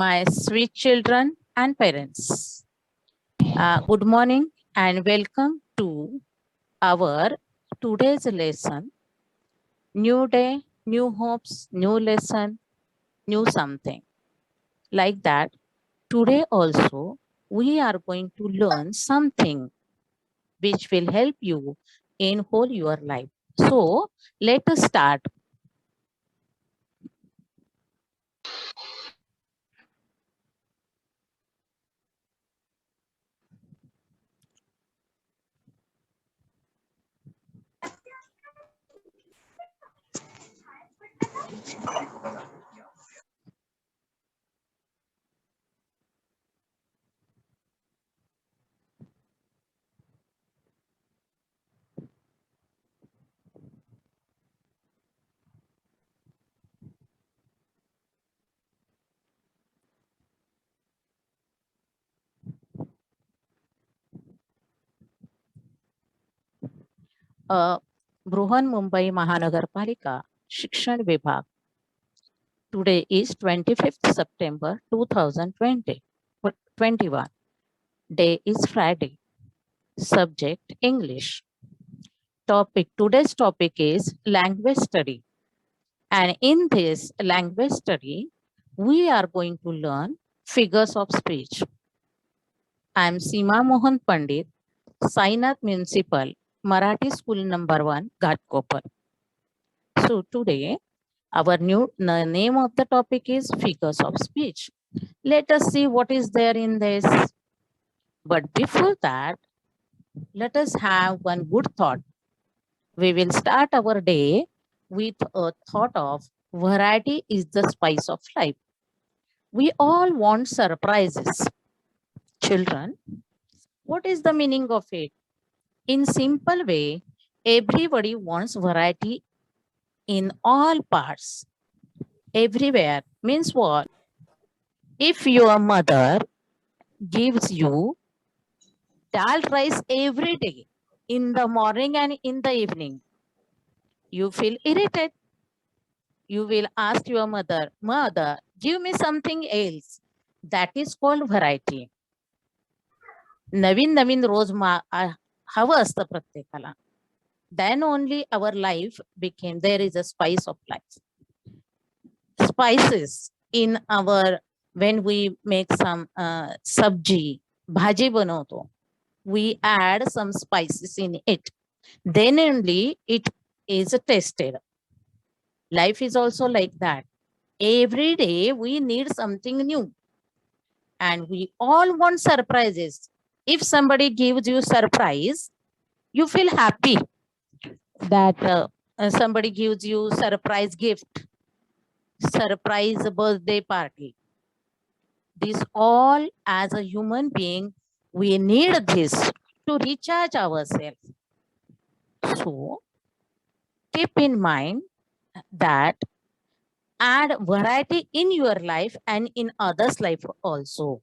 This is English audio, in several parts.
my sweet children and parents. Good morning and welcome to our today's lesson. New day, new hopes, new lesson, new something. Like that, today also we are going to learn something which will help you in whole your life. So let us start. Brihan Mumbai महानगरपालिका शिक्षण विभाग. Today is 25th September 2021. Day is Friday. Subject English. Today's topic is language study. And in this language study, we are going to learn figures of speech. I am Seema Mohan Pandit, Sainath Municipal, Marathi School number 1, Ghatkopar. So today, our new name of the topic is figures of speech. Let us see what is there in this. But before that, let us have one good thought. We will start our day with a thought of variety is the spice of life. We all want surprises. Children, what is the meaning of it? In simple way, everybody wants variety in all parts. Everywhere means what? If your mother gives you dal rice every day in the morning and in the evening, you feel irritated. You will ask your mother, give me something else. That is called variety. नवीन नवीन रोज हवं असतं प्रत्येकाला. Then only our life became, there is a spice of life. Spices in our, when we make some sabji, bhaji banavto, we add some spices in it. Then only it is tasted. Life is also like that. Every day we need something new. And we all want surprises. If somebody gives you surprise, you feel happy that somebody gives you surprise gift, surprise birthday party. This all, as a human being, we need this to recharge ourselves. So keep in mind that add variety in your life and in others' life also.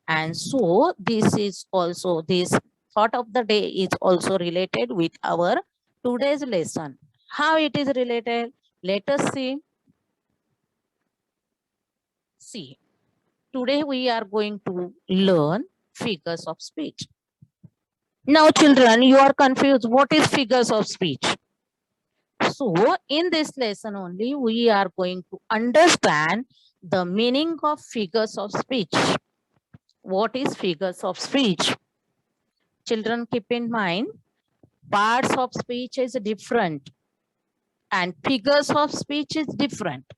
And so this is also, this thought of the day is also related with our today's lesson. How it is related? Let us see. See, today we are going to learn figures of speech. Now children, you are confused. What is figures of speech? So in this lesson only, we are going to understand the meaning of figures of speech. What is figures of speech? Children, keep in mind, parts of speech is different and figures of speech is different.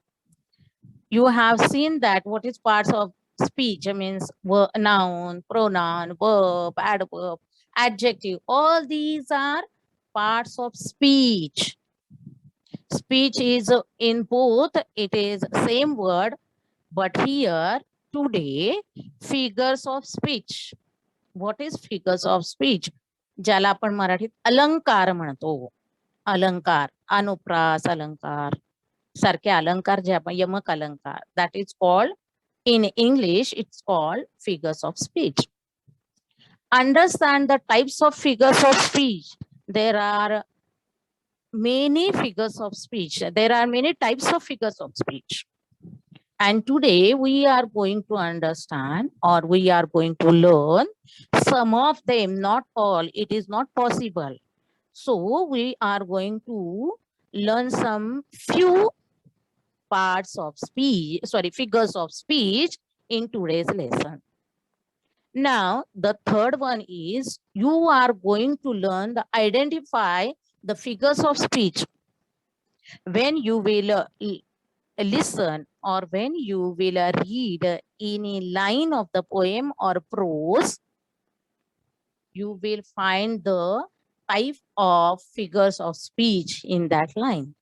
You have seen that what is parts of speech means noun, pronoun, verb, adverb, adjective. All these are parts of speech. Speech is in both, it is same word, but here today figures of speech. What is figures of speech? ज्याला आपण मराठीत अलंकार म्हणतो. अलंकार, अनुप्रास अलंकार सारखे अलंकार जे आपण यमक अलंकार, that is called, in English it's called figures of speech. Understand the types of figures of speech. There are many figures of speech. There are many types of figures of speech. And today we are going to understand, or we are going to learn some of them, not all. It is not possible. So we are going to learn some few parts of speech, sorry, figures of speech in today's lesson. Now, the third one is you are going to learn the identify the figures of speech when you will listen or when you will read any line of the poem or prose. You will find the type of figures of speech in that line.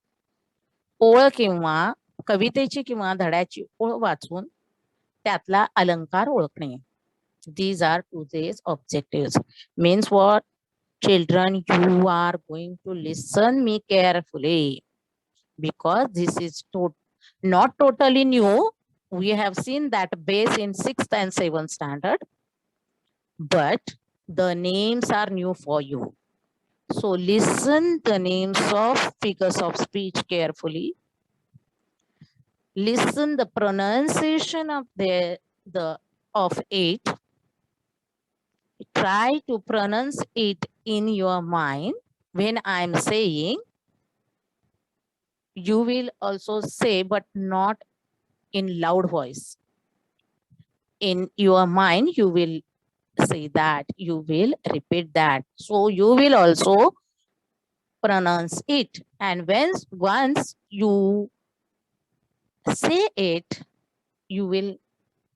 ओळ किंवा कवितेची किंवा धड्याची ओळ वाचून त्यातला अलंकार ओळखणे. These are today's objectives. Means what? Children, you are going to listen me carefully because this is not totally new. We have seen that base in 6th and 7th standard, but the names are new for you. So listen the names of figures of speech carefully. Listen the pronunciation of of it. Try to pronounce it in your mind. When I'm saying, you will also say, but not in loud voice. In your mind, you will say that, you will repeat that. So you will also pronounce it. And once you say it, you will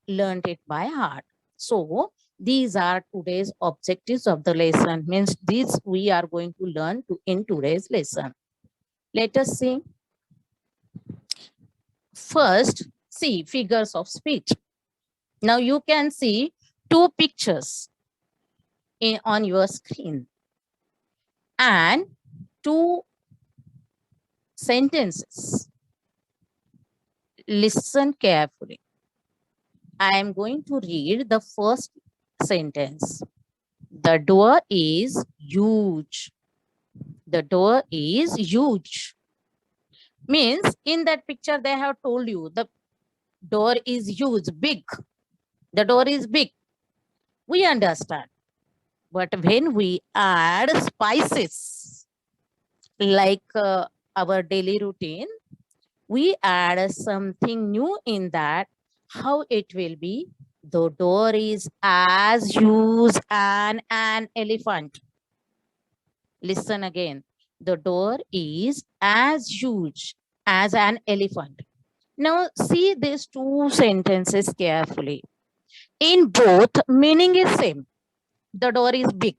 learn it by heart. So these are today's objectives of the lesson. Means these we are going to learn in today's lesson. Let us see. First, see figures of speech. Now you can see two pictures on your screen and two sentences. Listen carefully. I am going to read the first sentence. The door is huge. The door is huge. Means in that picture they have told you the door is huge, big. The door is big. We understand. But when we add spices, like our daily routine, we add something new in that, how it will be. The door is as huge as an elephant. Listen again. The door is as huge as an elephant. Now see these two sentences carefully. In both, meaning is same. The door is big.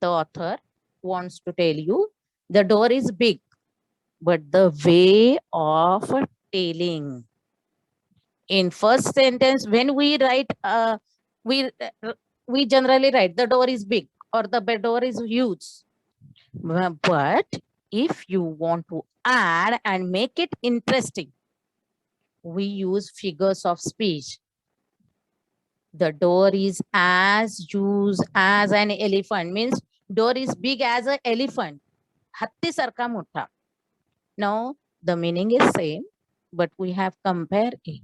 The author wants to tell you the door is big, but the way of telling. In first sentence, when we write, we generally write the door is big or the door is huge. But if you want to add and make it interesting, we use figures of speech. The door is as huge as an elephant. Means door is big as an elephant. Hatti sarka motha. Now the meaning is same, but we have compared it.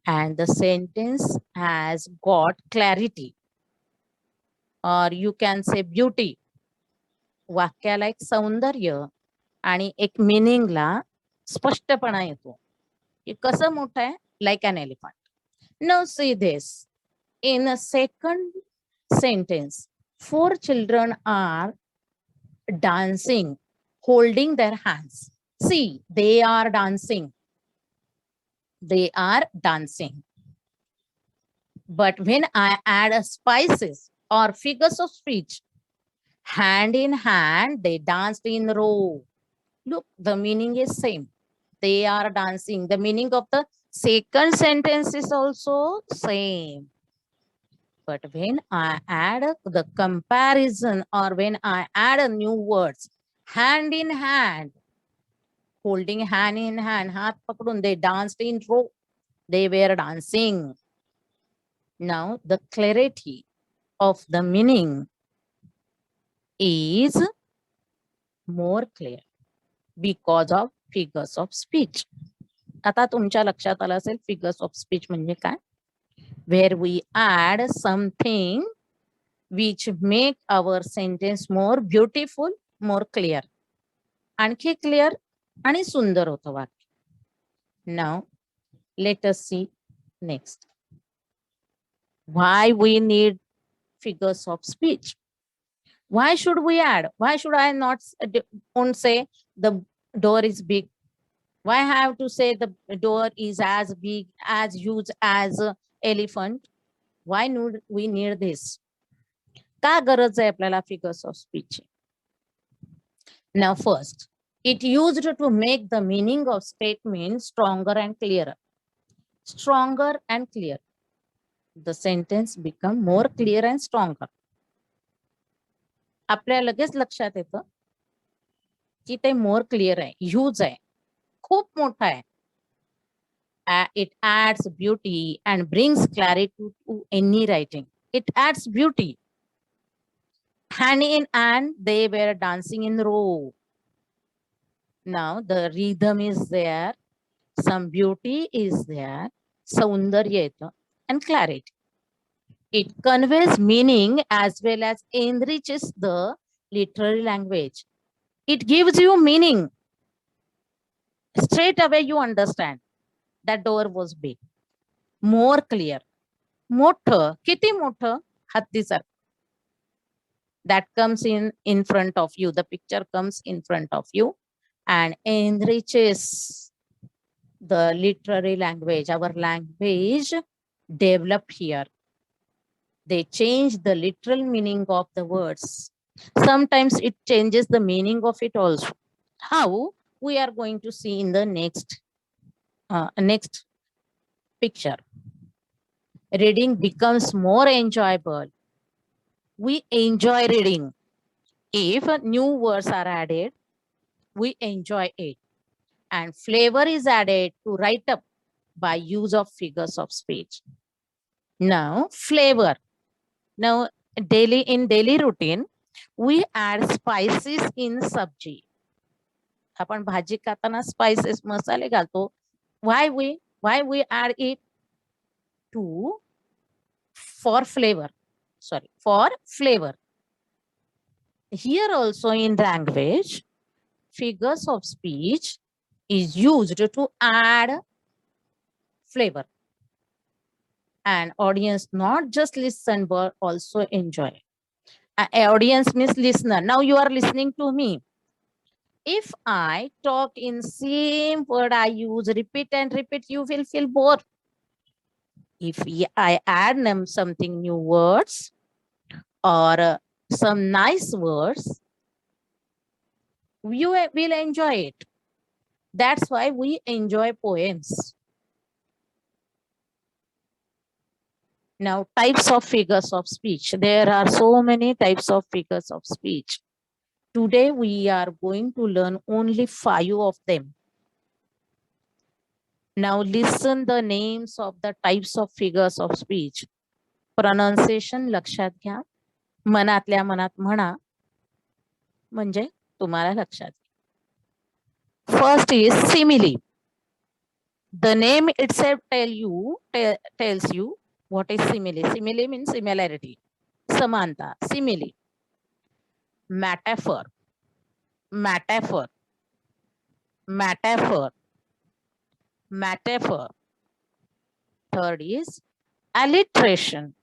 And the sentence has got clarity. Or you can say beauty. वाक्याला एक सौंदर्य आणि एक मिनिंगला स्पष्टपणा येतो. हे कसं मोठं आहे? Like an elephant. Now see this. In a second sentence, 4 children are dancing, holding their hands. See, they are dancing. They are dancing. But when I add spices or figures of speech, hand in hand, they danced in a row. Look, the meaning is same. They are dancing. The meaning of the second sentence is also same. But when I add the comparison or when I add a new words, hand in hand, holding hand in hand, haath pakdun, they danced in row. They were dancing. Now the clarity of the meaning is more clear because of figures of speech. आता तुमच्या लक्षात आलं असेल figures of speech म्हणजे काय. Where we add something which make our sentence more beautiful, more clear. आणखी clear आणि सुंदर होतं वाक्य. Now let us see next. Why we need figures of speech? Why should we add? Why should I not don't say the door is big? Why have to say the door is as big, as huge as a elephant? Why need we need this? का गरज आहे आपल्याला figures of speech? Now first, it used to make the meaning of statement stronger and clearer. Stronger and clear. The sentence become more clear and stronger. आपल्या लगेच लक्षात येतं की ते मोर क्लिअर आहे, ह्यूज आहे, खूप मोठा आहे. It adds beauty and brings clarity to any writing. It adds beauty. Hanny and Anne, they were dancing in row. Now the rhythm is there, some beauty is there, saundarya येतं, and clarity. It conveys meaning as well as enriches the literary language. It gives you meaning. Straight away you understand that door was big, more clear. मोठं, किती मोठं? हत्तीसारखं. That comes in front of you. The picture comes in front of you and enriches the literary language. Our language developed here. They change the literal meaning of the words. Sometimes it changes the meaning of it also. How? We are going to see in the next picture. Reading becomes more enjoyable. We enjoy reading. If new words are added, we enjoy it. And flavor is added to write up by use of figures of speech. Now, flavor. Now, in daily routine, we add spices in sabji. आपण भाजी खाताना spices मसाले घालतो. Why we add it? For flavor. Sorry, for flavor. Here also in language, figures of speech is used to add flavor. And audience not just listen but also enjoy. Audience means listener. Now you are listening to me. If I talk in same word I use, repeat and repeat, you will feel bored. If I add them something new words or some nice words, you will enjoy it. That's why we enjoy poems. Now, types of figures of speech. There are so many types of figures of speech. Today, we are going to learn only 5 of them. Now, listen the names of the types of figures of speech. Pronunciation लक्षात घ्या. मनातल्या मनात म्हणा. म्हणजे तुम्हाला लक्षात. First is simile. The name itself tells you what is simile. Simile means similarity. Samanta, simile. Metaphor. Metaphor. Metaphor. Metaphor. Third is alliteration.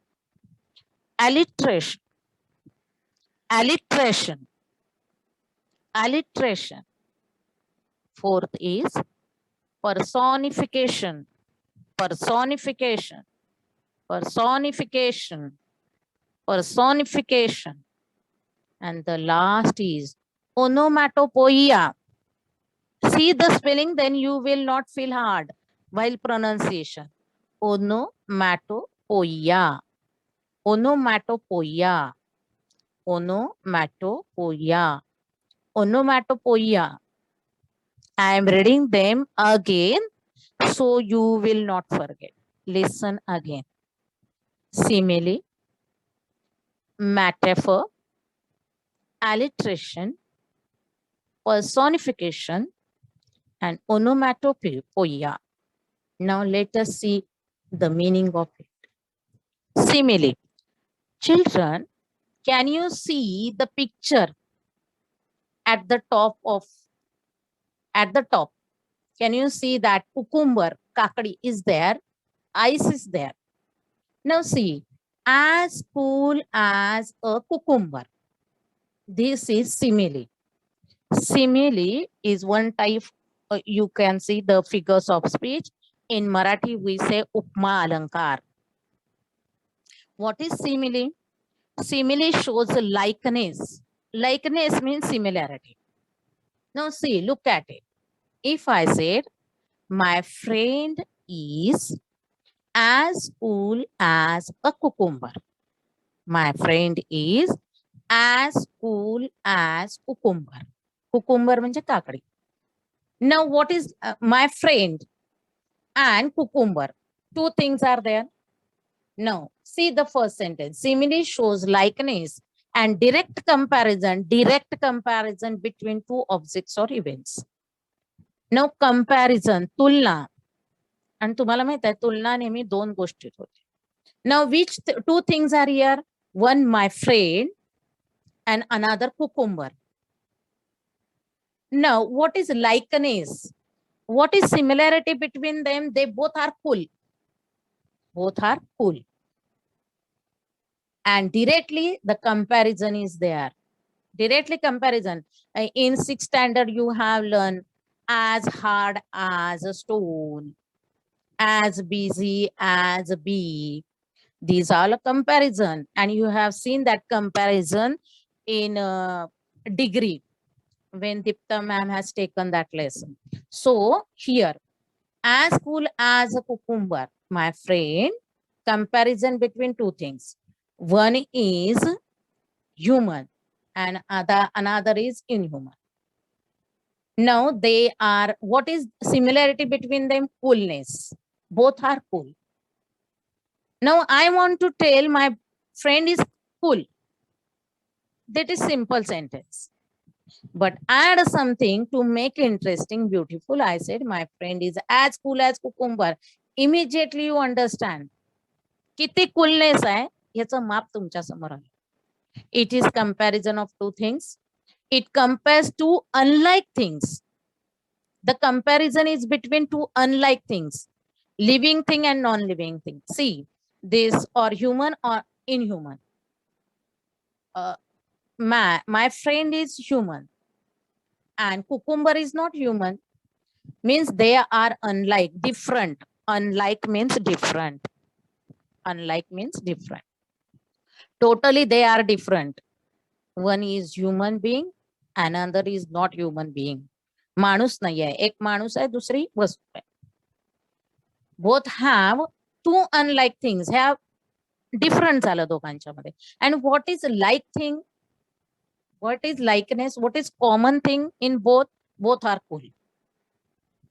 Alliteration. Alliteration. Alliteration. Fourth is personification. Personification. Personification. Personification. And the last is onomatopoeia. See the spelling, then you will not feel hard while pronunciation. Onomatopoeia. Onomatopoeia. Onomatopoeia. Onomatopoeia. I am reading them again so you will not forget. Listen again. Simile, metaphor, alliteration, personification, and onomatopoeia. Now let us see the meaning of it. Simile. Children, can you see the picture at the top of, at the top? Can you see that cucumber, kakadi is there, ice is there. Now see, as cool as a cucumber. This is simile. Simile is one type, you can see the figures of speech. In Marathi, we say upma alankar. What is simile? Simile shows likeness. Likeness means similarity. Now see, look at it. If I said, my friend is as cool as a cucumber. My friend is as cool as cucumber. Cucumber म्हणजे काकडी. Now what is my friend and cucumber? Two things are there. Now see the first sentence. Simile shows likeness and direct comparison between two objects or events. Now comparison, तुलना. आणि तुम्हाला माहित आहे तुलना नेहमी दोन गोष्टीत होते. Now which two things are here? One my friend and another cucumber. Now what is likeness? What is similarity between them? They both are cool. Both are cool. And directly the comparison is there. Directly comparison. In 6th standard you have learned as hard as a stone, as busy as a bee. These are a comparison, and you have seen that comparison in degree when Dipta ma'am has taken that lesson. So here, as cool as a cucumber, my friend, comparison between two things. One is human and another is inhuman. Now they are, what is similarity between them? Coolness. Both are cool. Now I want to tell my friend is cool. That is simple sentence. But add something to make interesting, beautiful. I said my friend is as cool as cucumber. Immediately you understand. किती coolness आहे याचं माप तुमच्या समोर आहे. It is comparison of two things. It compares two unlike things. The comparison is between two unlike things. Living thing and non-living thing. See, this or human or inhuman. My friend is human and cucumber is not human. Means they are unlike, different. Unlike means different. Unlike means different. Totally they are different. One is human being, another is not human being. माणूस नाही आहे, एक माणूस आहे, दुसरी वस्तू आहे. Both have two unlike things. Have different झालं दोघांच्या मध्ये. And what is like thing? What is likeness? What is common thing in both? Both are cool.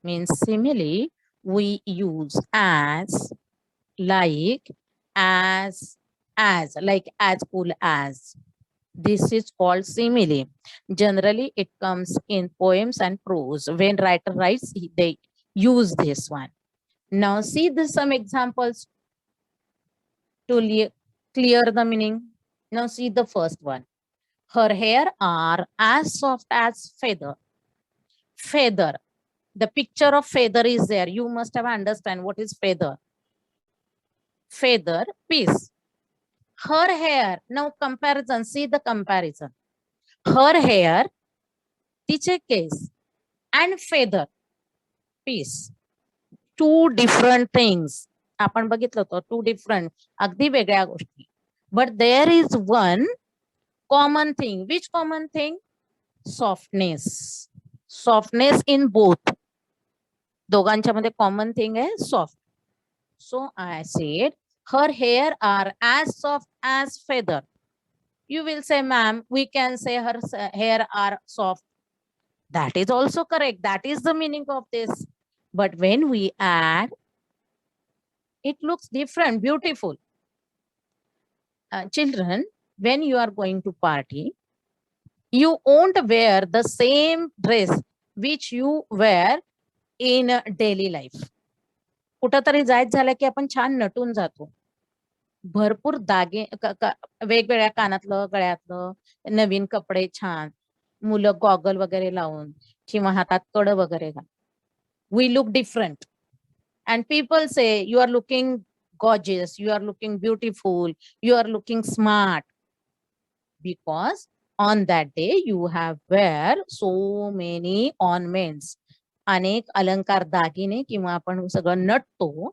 Means simile we use as, like, as cool as. This is called simile. Generally, it comes in poems and prose. When writer writes, they use this one. Now see some examples to clear the meaning. Now see the first one. Her hair are as soft as feather. Feather. The picture of feather is there. You must have understand what is feather. Feather, piece. Her hair. Now comparison. See the comparison. Her hair, तिचे case, and feather, piece. Two different things. आपण बघितलं होतं two different, अगदी वेगळ्या गोष्टी. But there is one common thing. Which common thing? Softness. Softness in both. दोघांच्या मध्ये common thing आहे soft. So I said her hair are as soft as feather. You will say, ma'am, we can say her hair are soft. That is also correct. That is the meaning of this. But when we add, it looks different, beautiful. Children, when you are going to party, you won't wear the same dress which you wear in daily life. कुठंतरी जायचं झालं की आपण छान नटून जातो. भरपूर दागे वेगवेगळ्या कानातलं, गळ्यातलं, नवीन कपडे छान, मुलं गॉगल वगैरे लावून किंवा हातात कड वगैरे घालून. We look different and people say you are looking gorgeous, you are looking beautiful, you are looking smart, because on that day you have wear so many ornaments, अनेक अलंकार दागिने किंवा आपण सगळं नटतो,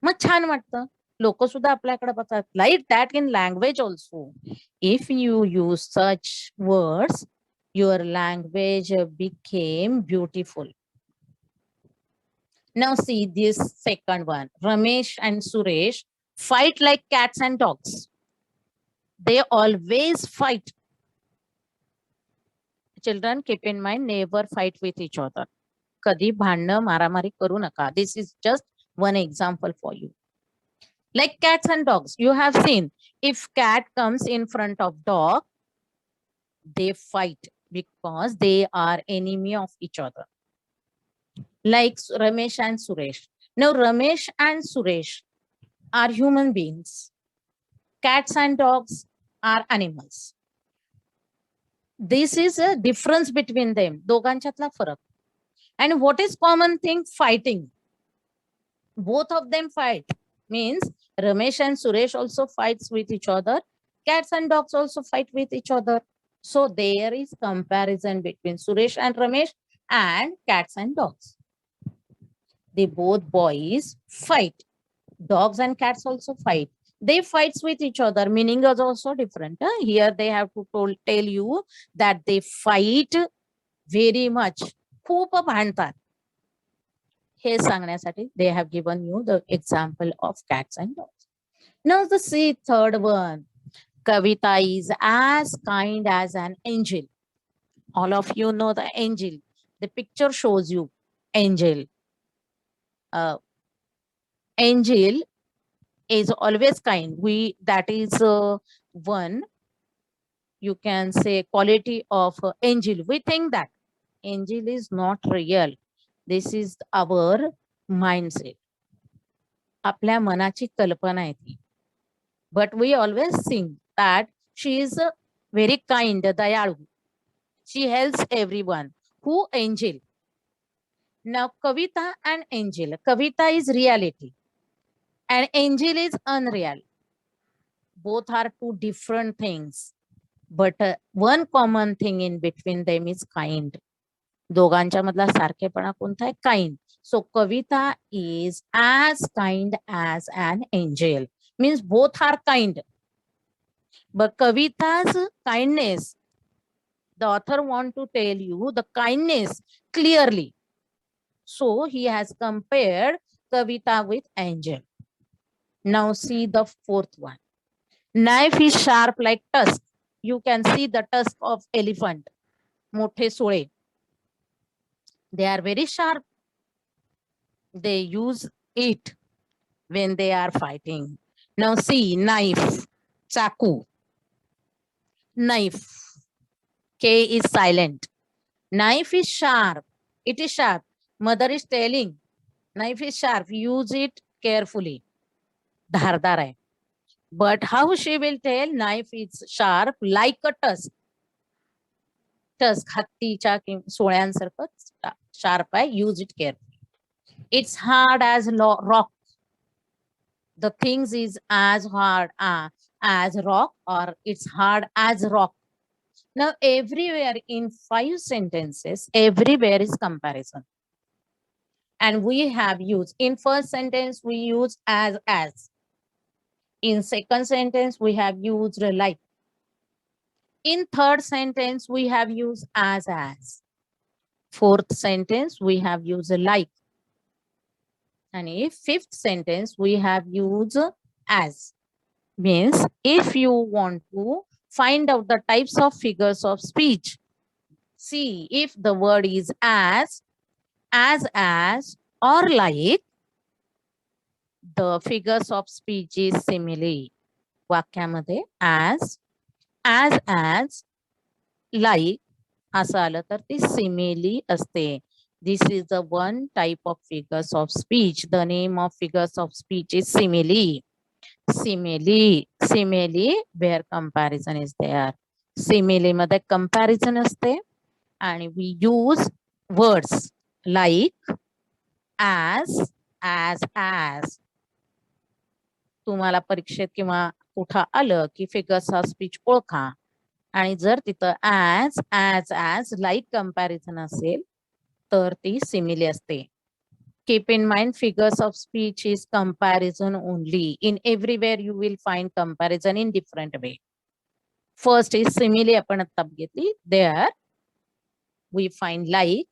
मग छान वाटतं. लोक सुद्धा आपल्याकडे बघतात. Like that in language also, if you use such words, your language became beautiful. Now see this second one. Ramesh and Suresh fight like cats and dogs. They always fight. Children, keep in mind, never fight with each other. कधी भांडणं मारामारी करू नका. This is just one example for you. Like cats and dogs, you have seen, if cat comes in front of dog, they fight because they are enemy of each other. Like Ramesh and Suresh. Now Ramesh and Suresh are human beings. Cats and dogs are animals. This is a difference between them. दोघांच्यातला फरक. And what is common thing? Fighting. Both of them fight. Means Ramesh and Suresh also fights with each other. Cats and dogs also fight with each other. So there is comparison between Suresh and Ramesh and cats and dogs. They both boys fight. Dogs and cats also fight. They fights with each other. Meaning is also different. Here they have to tell you that they fight very much. खूप भांडतात. हे सांगण्यासाठी they have given you the example of cats and dogs. Now the third one. Kavita is as kind as an angel. All of you know the angel. The picture shows you angel. Angel is always kind. That is one, you can say, quality of angel. We think that angel is not real. This is our mindset. आपल्या मनाची कल्पना आहे ती. But we always think that she is very kind, dayalu. She helps everyone. Who? Angel. Now Kavita and angel. Kavita is reality and angel is unreal. Both are two different things, but one common thing in between them is kind. दोघांच्या मधला सारखेपणा कोणता आहे? Kind. So Kavita is as kind as an angel. Means both are kind. But Kavita's kindness, the author want to tell you the kindness clearly. So he has compared Kavita with angel. Now see the fourth one. Knife is sharp like tusk. You can see the tusk of elephant. मोठे Sule. They are very sharp. They use it when they are fighting. Now see knife, chaku. Knife. K is silent. Knife is sharp. It is sharp. Mother is telling, knife is sharp. Use it carefully. धारदार आहे. But how she will tell? Knife is sharp like a tusk. Tusk, हत्तीच्या सोळ्यांसारखं sharp आहे. Use it carefully. It's hard as rock. The things is as hard as rock, or it's hard as rock. Now everywhere in 5 sentences, everywhere is comparison. And we have used, in first sentence we use as. In second sentence we have used like. In third sentence we have used as. Fourth sentence we have used like. And in fifth sentence we have used as. Means if you want to find out the types of figures of speech, see if the word is as or like, the figures of speech is simile. वाक्यामध्ये as like असं आलं तर ती simile असते. This is the one type of figures of speech. The name of figures of speech is simile. Simile where comparison is there. Simile मध्ये comparison असते आणि we use words like as. तुम्हाला परीक्षेत किंवा कुठं आलं की फिगर्स ऑफ स्पीच ओळखा आणि जर तिथं as लाईक कंपॅरिझन असेल तर ती सिमिली असते. Keep in mind, figures of speech is comparison only. In everywhere you will find comparison in different way. First is simile आपण आता घेतली. There we find like,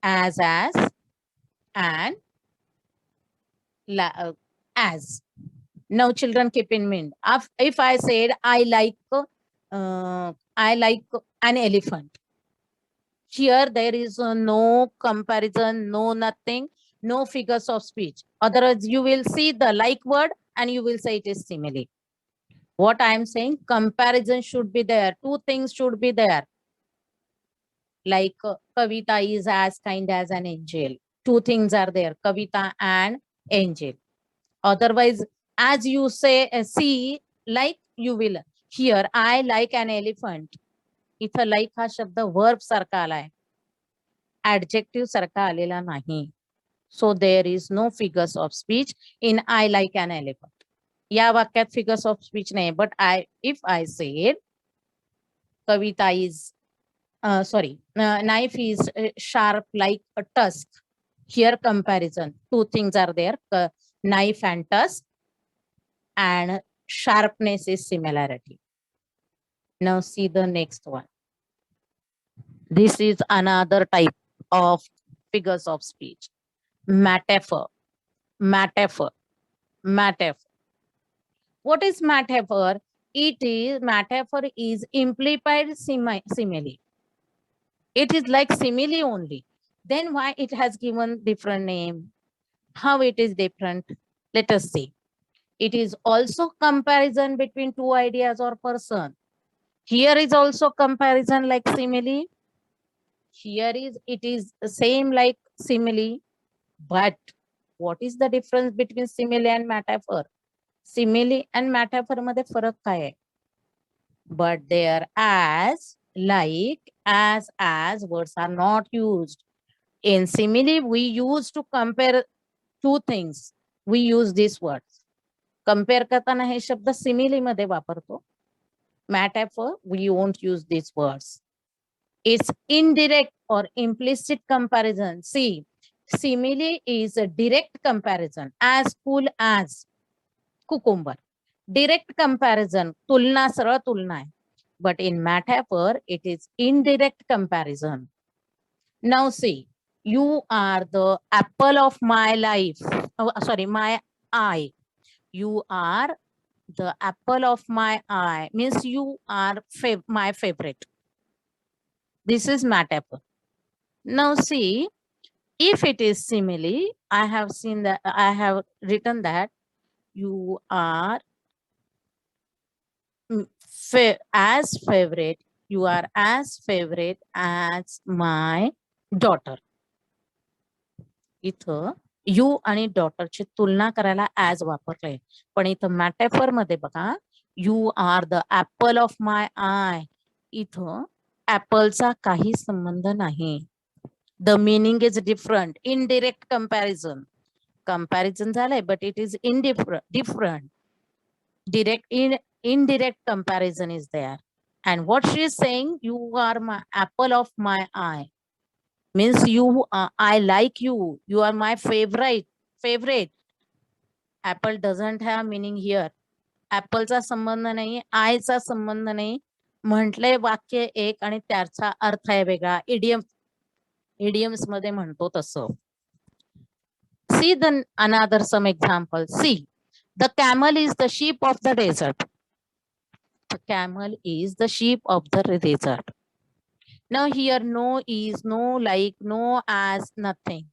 as, and as. Now children, keep in mind, if I said I like an elephant, here there is no comparison, no nothing, no figures of speech. Otherwise you will see the like word and you will say it is simile. What I am saying, comparison should be there. Two things should be there. Like Kavita is as kind as an angel. Two things are there, Kavita and angel. Otherwise, as you say, see, like you will. Here, I like an elephant. इथं like हा शब्द verb सारखा आलाय. Adjective सारखा आलेला नाही. So there is no figures of speech in I like an elephant. या वाक्यात figures of speech नाही. But if I said Kavita is, knife is sharp like a tusk. Here comparison. Two things are there, knife and tusk, and sharpness is similarity. Now see the next one. This is another type of figures of speech. Metaphor. What is metaphor? Metaphor is implied simile. It is like simile only. Then why it has given different name? How it is different? Let us see. It is also comparison between two ideas or person. Here is also comparison like simile. Here it is same like simile. But what is the difference between simile and metaphor? Simile and metaphor मध्ये फरक काय आहे? But there as, like, as words are not used. In simile, we use to compare two things. We use these words. Compare करताना हे शब्द simile मध्ये वापरतो. Metaphor, we won't use these words. It's indirect or implicit comparison. See, simile is a direct comparison. As cool as cucumber. Direct comparison, tulna सरळ तुलना आहे. But in metaphor, it is indirect comparison. Now see, you are the apple of my life. My eye. You are the apple of my eye. Means you are my favorite. This is metaphor. Now see, if it is simile, I have written that you are as favorite as my daughter. इथं you आणि डॉटरची तुलना करायला as वापरलंय. पण इथं metaphor मध्ये बघा, you are the apple of my eye. इथं ऍपलचा काही संबंध नाही. The meaning is different. Indirect comparison झालंय, but it is different. Indirect comparison is there. And what she is saying, you are my apple of my eye, means you I like you, you are my favorite. Apple doesn't have meaning here. Apple चा संबंध नाही, आय चा संबंध नाही. म्हटलंय वाक्य एक आणि त्याचा अर्थ आहे वेगळा. idioms मध्ये म्हणतो तसं. See the another some example. See, the camel is the sheep of the desert. The camel is the sheep of the desert. Now here no is, no like, no as, nothing.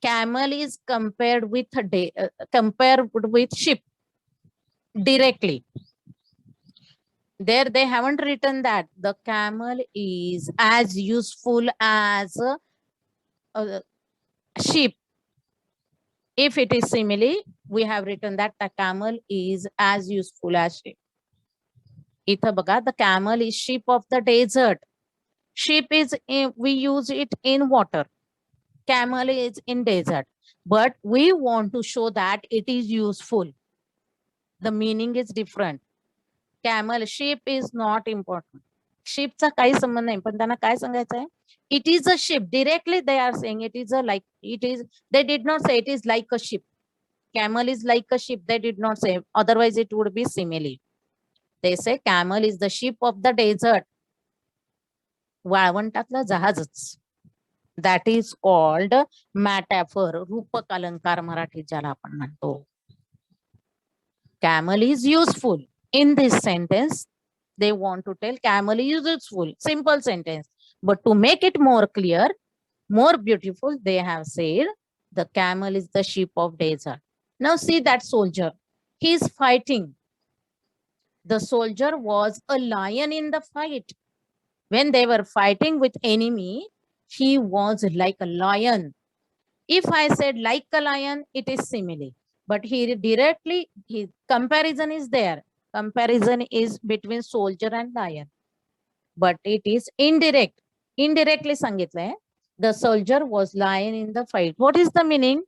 Camel is compared with sheep directly. There they haven't written that the camel is as useful as sheep. If it is simile, we have written that the camel is as useful as sheep. इथं बघा, the camel is sheep of the desert. Sheep is we use it in water. Camel is in desert. But we want to show that it is useful. The meaning is different. Camel, sheep is not important. Sheepचा काही संबंध नाही, पण त्यांना काय सांगायचं आहे? It is a sheep. Directly they are saying it is a like, it is, they did not say it is like a sheep. Camel is like a sheep. They did not say, otherwise it would be simile. They say camel is the sheep of the desert. वाळवंटातलं जहाजच. That is called metaphor. रूपक अलंकार मराठीत ज्याला आपण म्हणतो. Camel is useful. In this sentence, they want to tell camel is useful. Simple sentence. But to make it more clear, more beautiful, they have said the camel is the sheep of desert. Now see that soldier. He is fighting. The soldier was a lion in the fight. When they were fighting with enemy, he was like a lion. If I said like a lion, it is simile. But he directly, his comparison is there. Comparison is between soldier and lion. But it is indirect. Indirectly सांगितलंय. The soldier was lion in the fight. What is the meaning?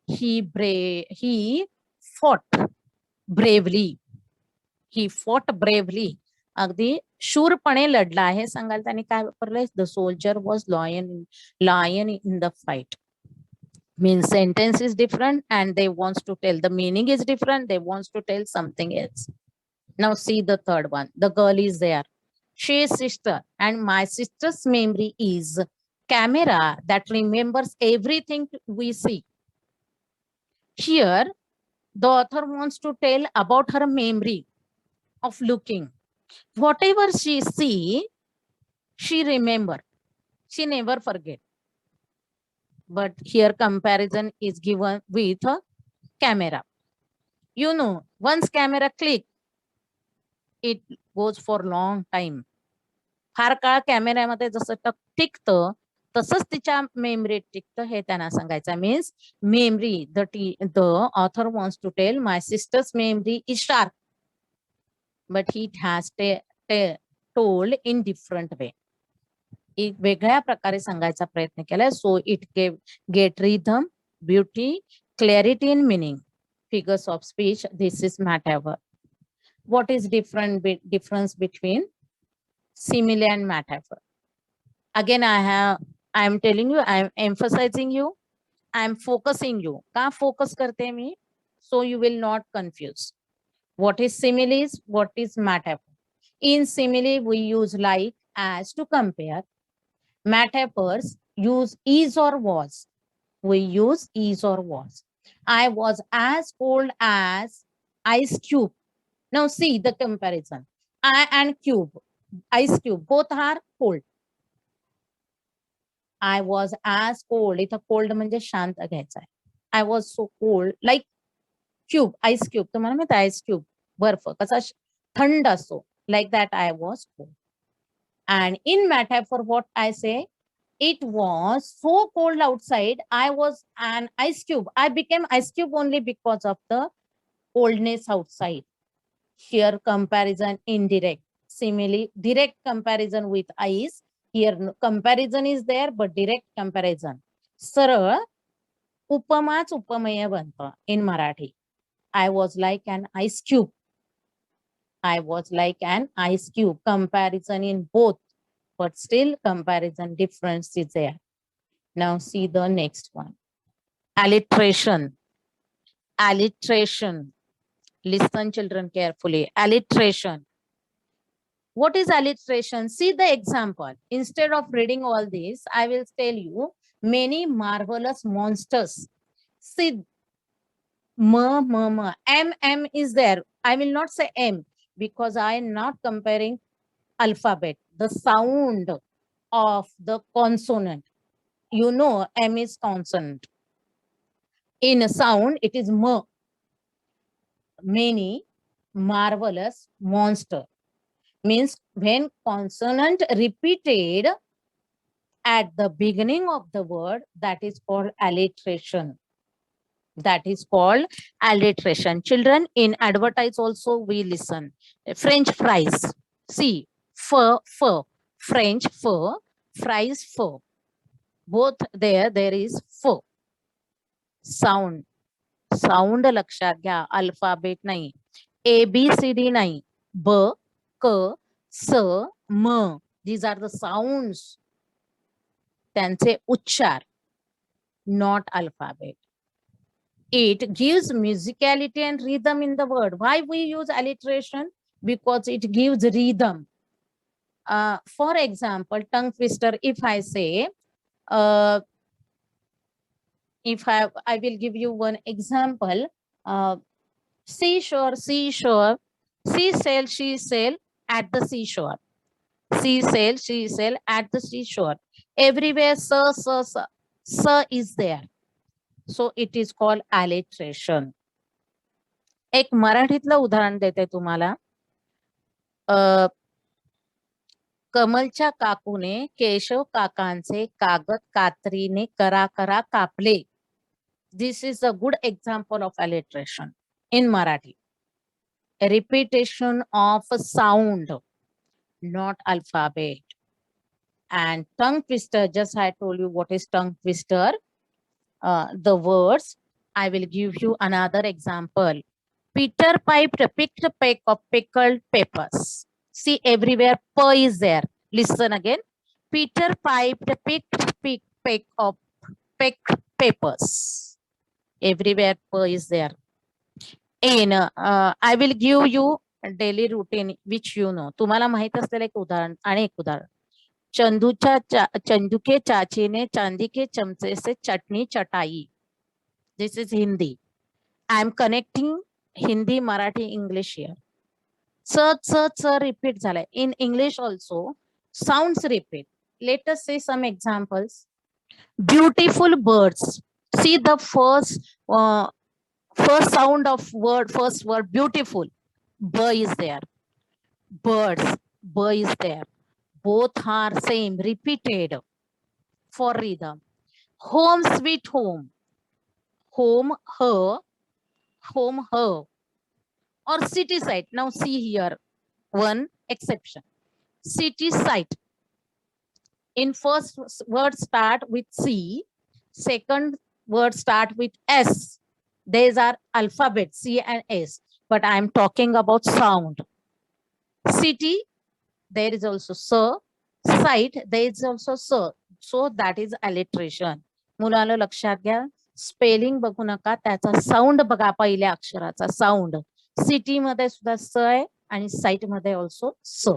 He fought bravely. He fought bravely. अगदी शूरपणे लढला आहे सांगाल त्यांनी काय वापरलंय? The soldier was lion in the fight. Means sentence is different and they wants to tell the meaning is different. They wants to tell something else. Now see the third one. The girl is there. She is sister and my sister's memory is camera that remembers everything we see. Here, the author wants to tell about her memory of looking. Whatever she see, she remember. She never forget. But here comparison is given with a camera. You know, once camera click, it goes for long time. फार काळ कॅमेऱ्यामध्ये जसं टिकतं तसंच तिच्या मेमरीत टिकतं हे त्यांना सांगायचं. Means memory, the author wants to tell my sister's memory is sharp, but he has told in different way. एक वेगळ्या प्रकारे सांगायचा प्रयत्न केलाय. So it get rhythm, beauty, clarity in meaning, figures of speech. This is metaphor. What is difference between simile and metaphor? Again, I am telling you, I am emphasizing you, I am focusing you. का focus करते हैं मी? So you will not confuse. What is similes? What is metaphor? In simile, we use like, as to compare. Metaphors use is or was. We use is or was. I was as cold as ice cube. Now see the comparison. I and cube, ice cube, both are cold. I was as cold. इथं cold म्हणजे शांत घ्यायचा आहे. I was so cold, like cube, ice cube. तुम्हाला माहिती आहे ice cube, बर्फ कसा थंड असतो, like that I was cold. And in metaphor, what I say, it was so cold outside, I was an ice cube. I became ice cube only because of the coldness outside. Here comparison indirect. Similarly, direct comparison with ice. Here comparison is there, but direct comparison. सरळ उपमाच उपमेय बनतं in Marathi. I was like an ice cube. I was like an ice cube. Comparison in both, but still comparison difference is there. Now see the next one. Alliteration. Alliteration. Listen, children, carefully. Alliteration. What is alliteration? See the example. Instead of reading all this, I will tell you many marvelous monsters. See, M is there. I will not say M because I am not comparing alphabet, the sound of the consonant. You know, M is consonant. In a sound, it is M. Many marvelous monster. Means when consonant repeated, at the beginning of the word, that is called alliteration. That is called alliteration. Children, in advertise also we listen. French fries. See, fur. French fur, fries fur. Both there is fur. Sound. Sound लक्षात घ्या. Alphabet नाही. ABCD नाही. ब, क, स, म. These are the sounds. त्यांचे उच्चार. Not alphabet. It gives musicality and rhythm in the word. Why we use alliteration? Because it gives rhythm. For example, tongue twister, if I say, if I will give you one example, seashore, seashore, she sail at the seashore. She sail at the seashore. Everywhere, sir, sir is there. So it is called alliteration. एक मराठीतलं उदाहरण देते तुम्हाला. कमलच्या काकूने केशव काकांचे कागद कात्रीने करा करा कापले. This is a good example of alliteration in Marathi. A repetition of a sound, not alphabet. And tongue twister, just I told you what is tongue twister. The words, I will give you another example. Peter picked a peck of pickled peppers. See, everywhere P is there. Listen again. Peter picked a peck of picked peppers. Everywhere P is there. In I will give you a daily routine which you know. तुम्हाला माहित असलेलं एक उदाहरण आणि एक उदाहरण. चंदू के चाची ने चांदी के चमचे से चटनी चटाई. This is Hindi. I am connecting Hindi, Marathi, English here. Sir repeat झालाय. In English also, sounds repeat. Let us say some examples. Beautiful birds. See the first sound of first word, beautiful. B is there. Birds, B is there. Both are same, repeated for rhythm. Home sweet home. Home, her. Home, her. Or city side. Now see here, one exception. City side. In first word start with C. Second word start with S. These are alphabet C and S. But I am talking about sound. City, there is also sir. Site, there is also sir. So that is alliteration. मुलांनो लक्षात घ्या. Spelling बघू नका, त्याचा sound बघा. पहिल्या अक्षराचा sound. City मध्ये सुद्धा स आहे आणि साइट मध्ये ऑल्सो स.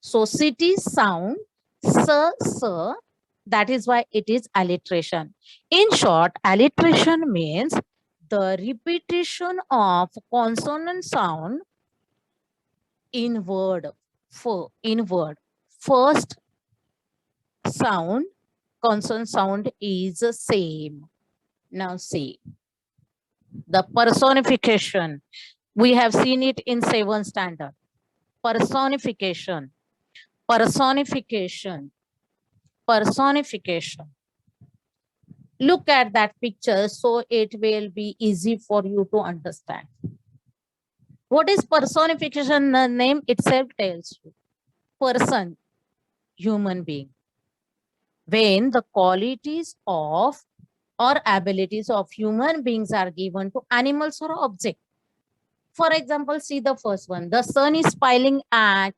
सो सिटी साऊंड स. That is why it is alliteration. In short, alliteration means the repetition of consonant sound in word. First sound, consonant sound is the same. Now see the personification. We have seen it in 7th standard. Personification. Look at that picture so it will be easy for you to understand. What is personification? The name itself tells you. Person, human being. When the qualities of or abilities of human beings are given to animals or objects. For example, see the first one. The sun is smiling at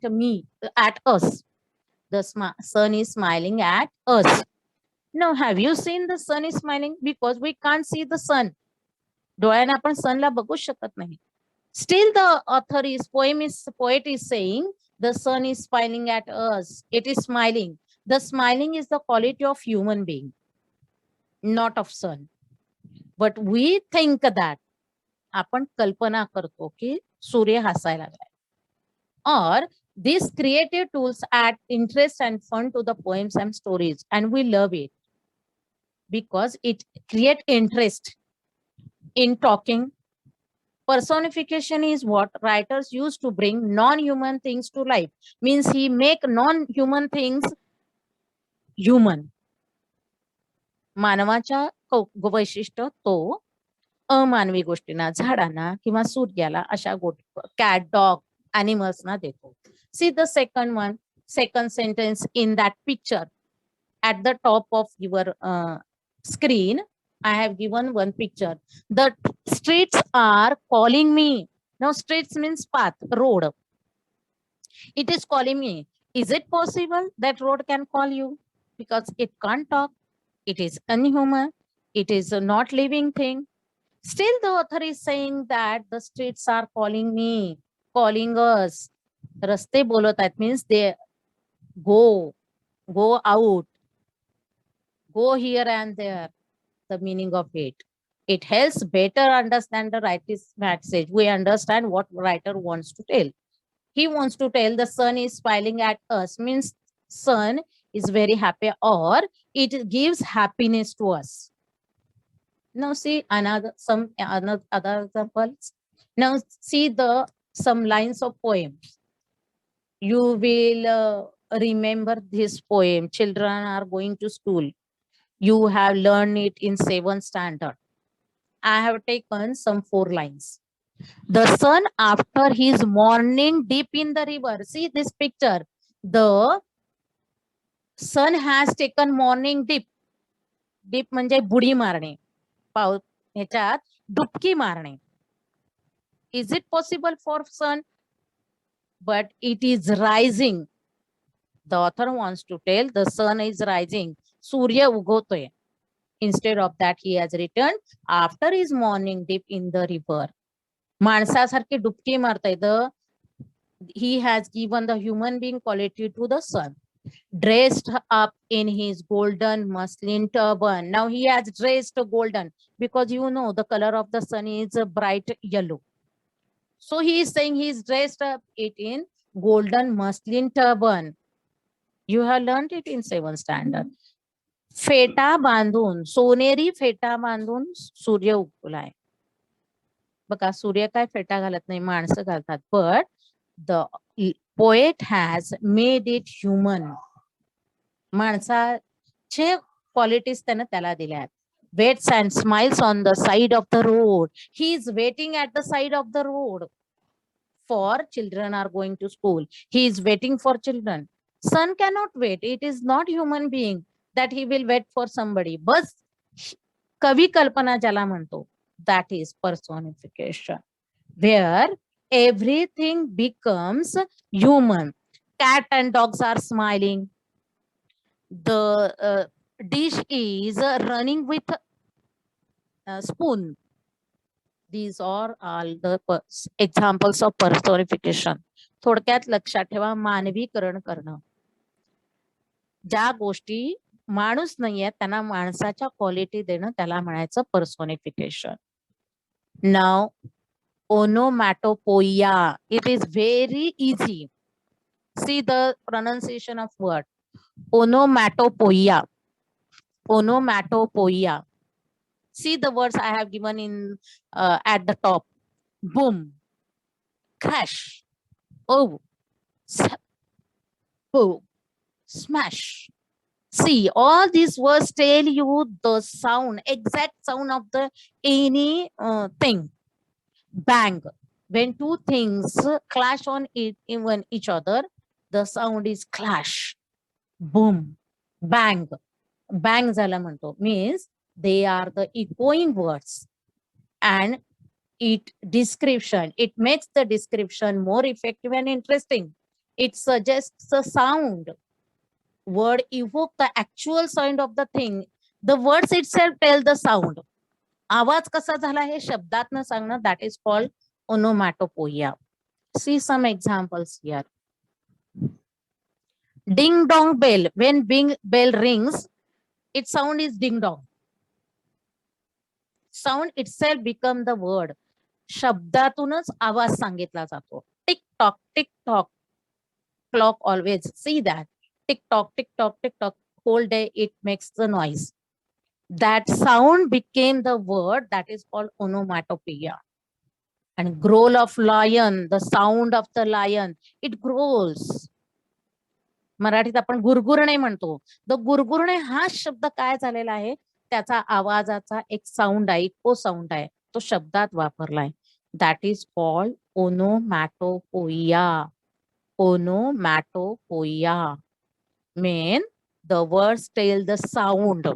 us. The sun is smiling at us. Now, have you seen the sun is smiling? Because we can't see the sun. डोळ्याने आपण सनला बघू शकत नाही. Still the poet is saying the sun is smiling at us. It is smiling. The smiling is the quality of human being, not of sun. But we think that आपण कल्पना करतो की सूर्य हसायला लागलाय. Or these creative tools add interest and fun to the poems and stories, and we love it because it creates interest in talking. Personification is what writers use to bring non-human things to life. Means he make non-human things human. मानवाच्या वैशिष्ट्य तो अमानवी गोष्टींना, झाडांना किंवा सूर्याला अशा cat, dog, एनिमल्सना देतो. See the second one, second sentence in that picture at the top of your screen. I have given one picture. The streets are calling me. Now streets means path, road. It is calling me. Is it possible that road can call you? Because it can't talk. It is unhuman. It is a not living thing. Still the author is saying that the streets are calling me, calling us. रस्ते बोलत आहेत means they go out, go here and there. The meaning of it. It helps better understand the writer's message. We understand what writer wants to tell. He wants to tell the sun is smiling at us means sun is very happy, or it gives happiness to us. Now see other examples. Now see some lines of poems. You will remember this poem. Children are going to school. You have learned it in 7th standard. I have taken some 4 lines. The sun after his morning dip in the river. See this picture. The sun has taken morning dip. Dip म्हणजे बुडी मारणे. ह्याच्यात डुबकी मारणे. Is it possible for sun? But it is rising. The author wants to tell the sun is rising. Surya उगवतोय. Instead of that, he has written after his morning dip in the river. माणसासारखी डुबकी मारतोय. He has given the human being quality to the sun. Dressed up in his golden muslin turban. Now he has dressed golden because you know the color of the sun is a bright yellow. So he is saying he is dressed up it in golden muslin turban. You have learned it in 7th standard. फेटा बांधून, सोनेरी फेटा बांधून सूर्य उगवलाय. बघा सूर्य काय फेटा घालत नाही, माणसं घालतात. But the poet has made it human. माणसाचे क्वालिटीज त्याने त्याला दिल्या. Waits and smiles on the side of the road. He is waiting at the side of the road. For children are going to school. He is waiting for children. Sun cannot wait. It is not human being that he will wait for somebody. बस कवी कल्पना ज्याला म्हणतो, that is personification, where everything becomes human. Cat and dogs are smiling. The dish is running with a spoon. These are all the examples of personification. थोडक्यात लक्षात ठेवा, मानवीकरण करणं. ज्या गोष्टी माणूस नाहीये त्यांना माणसाच्या क्वालिटी देणं त्याला म्हणायचं personification. Now onomatopoeia. It is very easy. See the pronunciation of word. Onomatopoeia. Onomatopoeia. See the words I have given in at the top. Boom, crash, oh, boom, smash. See, all these words tell you the sound, exact sound of the any thing. Bang. When two things clash on each other, the sound is clash. Boom, bang. Bang झाला म्हणतो means they are the echoing words, and it makes the description more effective and interesting. It suggests a sound. Word evoke the actual sound of the thing. The words itself tell the sound. आवाज कसा झाला हे शब्दातनं सांगणं, that is called onomatopoeia. See some examples here. Ding dong bell. When bell rings, its sound is ding dong. Sound itself become the word. शब्दातूनच आवाज सांगितला जातो. Tick tock, tick tock. Clock always. See that. Tick tock, tick tock, tick tock. Whole day it makes the noise. That sound became the word that is called onomatopoeia. And growl of lion, the sound of the lion, it growls. मराठीत आपण गुरगुरणे म्हणतो. The गुरगुरणे हा शब्द काय झालेला आहे, त्याचा आवाजाचा एक साऊंड आहे, इको साऊंड आहे, तो शब्दात वापरलाय. That is called onomatopoeia. Onomatopoeia means the words tell the sound.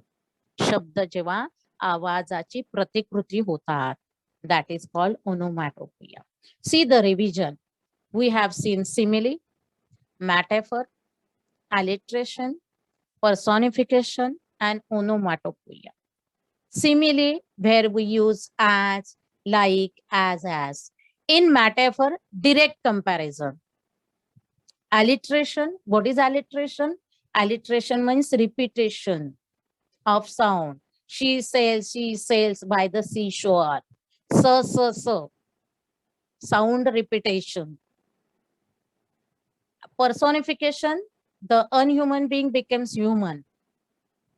शब्द जेव्हा आवाजाची प्रतिकृती होतात, that is called onomatopoeia. See the revision. We have seen simile, metaphor, alliteration, personification, and onomatopoeia. Simile, where we use as, like, as. In metaphor, direct comparison. Alliteration, what is alliteration? Alliteration means repetition of sound. She sails by the seashore. So. Sound repetition. Personification, the unhuman being becomes human.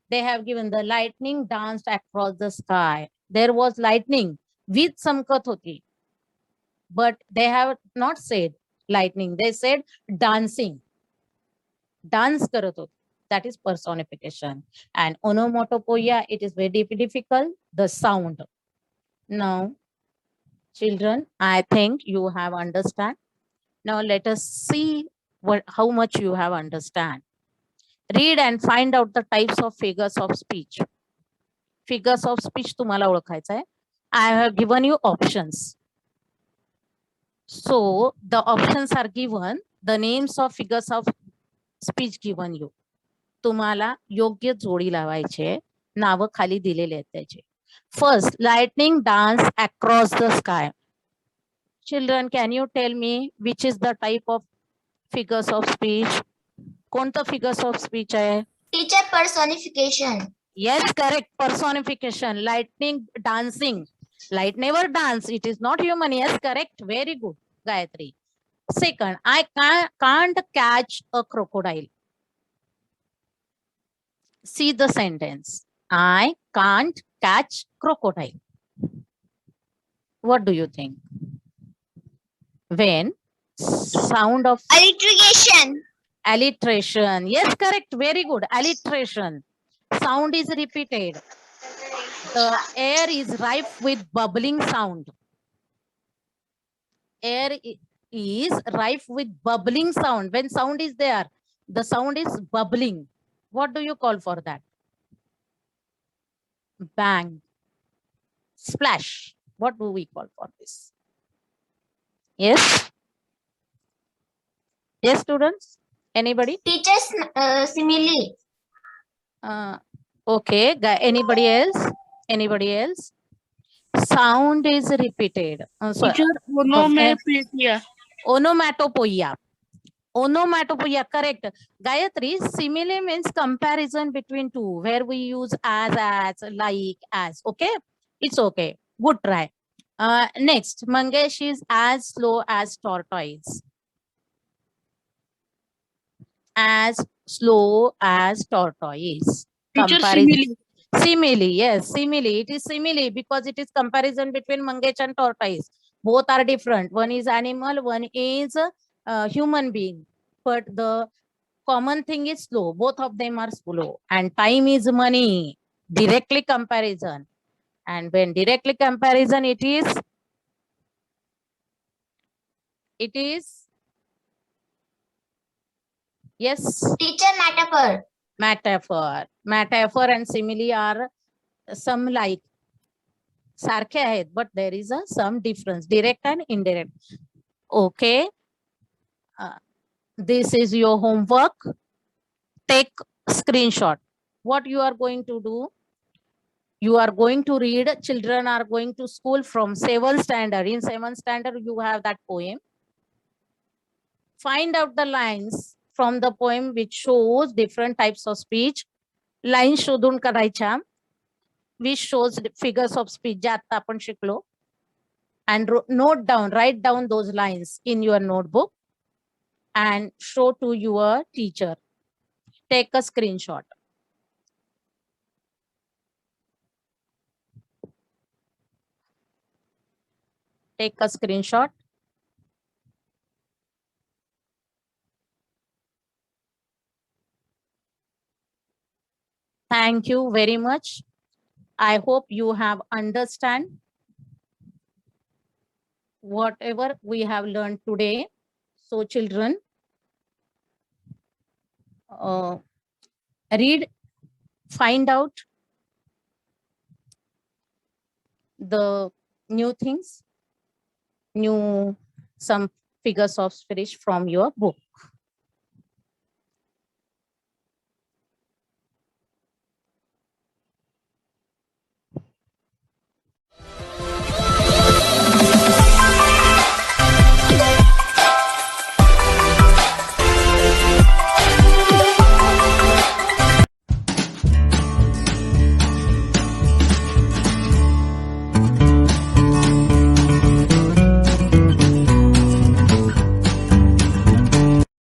They have given the lightning danced across the sky. There was lightning with samkat hoti, but they have not said lightning. They said dancing. Dance karat hoti. That is personification. And onomatopoeia, it is very difficult, the sound. Now, children, I think you have understand. Now let us see how much you have understand. Read and find out the types of figures of speech. Figures of speech तुम्हाला ओळखायचं आहे. I have given you options. So the options are given. The names of figures of speech given you. तुम्हाला योग्य जोडी लावायचे. नाव खाली दिलेले आहेत त्याचे. First, lightning dance across the sky. Children, can you tell me which is the type of figures of speech? कोणतं figures of speech आहे? Teacher, personification. Yes, correct. Personification. Lightning dancing. Light never dance. It is not human. Yes, correct. Very good, Gayatri. Second, I can't catch a crocodile. See the sentence. I can't catch crocodile. What do you think? When sound of Alliteration. alliteration. Yes, correct. Very good. Alliteration. Sound is repeated. The air is rife with bubbling sound. Air is rife with bubbling sound. When sound is there, the sound is bubbling. What do you call for that? Bang. Splash. What do we call for this? Yes? Yes, students? Anybody? Teachers, simile. Okay. Anybody else? Anybody else? Sound is repeated. Teacher, onomatopoeia. Onomatopoeia. Onomatopoeia, correct. Gayatri, simile means comparison between two, where we use as, like, as. Okay? It's okay. Good try. Next, Mangesh is as slow as tortoise. As slow as tortoise. Teacher, Comparison. Simile, yes, simile. It is simile because it is comparison between Mangesh and tortoise. Both are different. One is animal, one is human being. But the common thing is slow. Both of them are slow. And time is money. Directly comparison. And when directly comparison, it is yes. Teacher, metaphor. Metaphor and simile are some like sarke आहेत, but there is some difference, direct and indirect. Okay. This is your homework. Take screenshot. What you are going to do? You are going to read. Children are going to school from 7th standard. In 7th standard, you have that poem. Find out the lines from the poem which shows different types of speech. Lines शोधून करायच्या. Which shows figures of speech जे आता आपण शिकलो. And note down, write down those lines in your notebook and show to your teacher. Take a screenshot. Take a screenshot. Thank you very much. I hope you have understand whatever we have learned today. So children, uh, read, find out the new things, new some figures of speech from your book.